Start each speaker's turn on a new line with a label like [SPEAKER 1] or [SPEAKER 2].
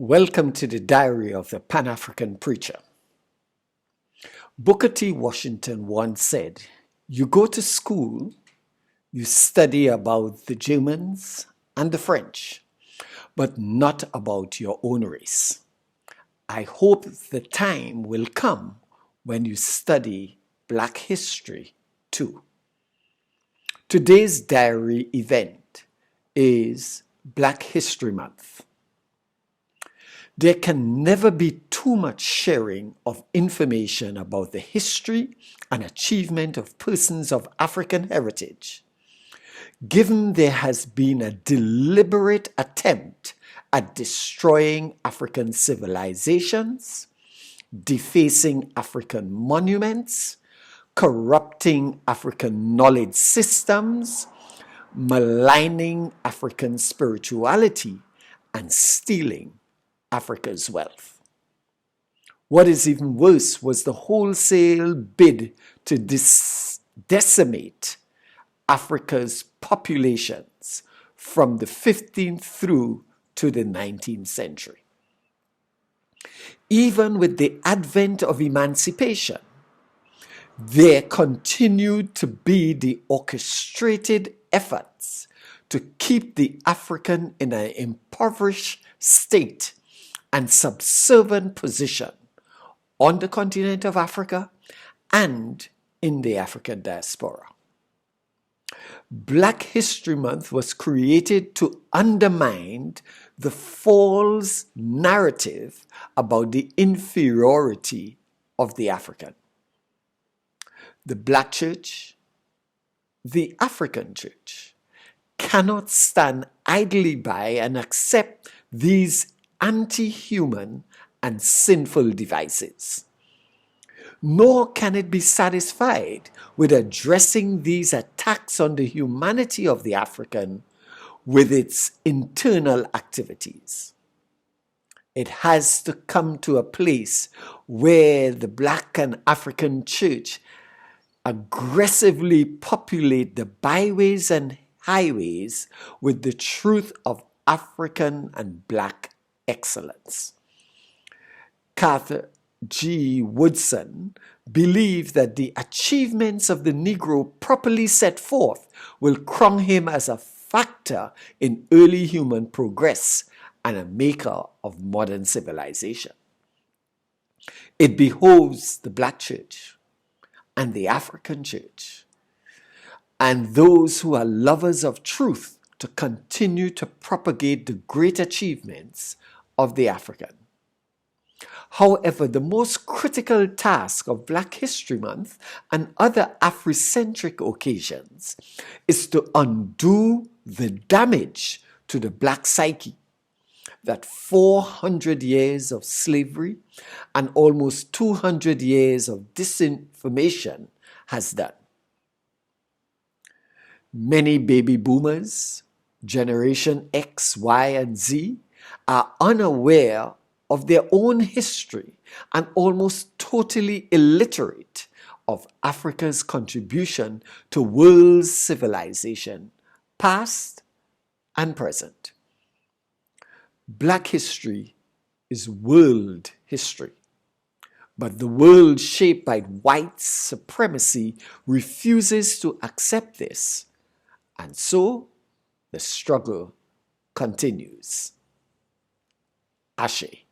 [SPEAKER 1] Welcome to the Diary of the Pan-African Preacher. Booker T. Washington once said, "You go to school, you study about the Germans and the French, but not about your own race." I hope the time will come when you study Black history too. Today's diary event is Black History Month. There can never be too much sharing of information about the history and achievement of persons of African heritage, given there has been a deliberate attempt at destroying African civilizations, defacing African monuments, corrupting African knowledge systems, maligning African spirituality, and stealing Africa's wealth. What is even worse was the wholesale bid to decimate Africa's populations from the 15th through to the 19th century. Even with the advent of emancipation, there continued to be the orchestrated efforts to keep the African in an impoverished state and subservient position on the continent of Africa and in the African diaspora. Black History Month was created to undermine the false narrative about the inferiority of the African. The Black Church, the African Church, cannot stand idly by and accept these anti-human and sinful devices. Nor can it be satisfied with addressing these attacks on the humanity of the African with its internal activities. It has to come to a place where the Black and African Church aggressively populate the byways and highways with the truth of African and Black excellence. Carter G. Woodson believed that the achievements of the Negro properly set forth will crown him as a factor in early human progress and a maker of modern civilization. It behoves the Black Church and the African Church and those who are lovers of truth to continue to propagate the great achievements of the African. However, the most critical task of Black History Month and other Afrocentric occasions is to undo the damage to the Black psyche that 400 years of slavery and almost 200 years of disinformation has done. Many baby boomers, Generation X, Y, and Z, are unaware of their own history and almost totally illiterate of Africa's contribution to world civilization, past and present. Black history is world history, but the world shaped by white supremacy refuses to accept this, and so the struggle continues. Ashe.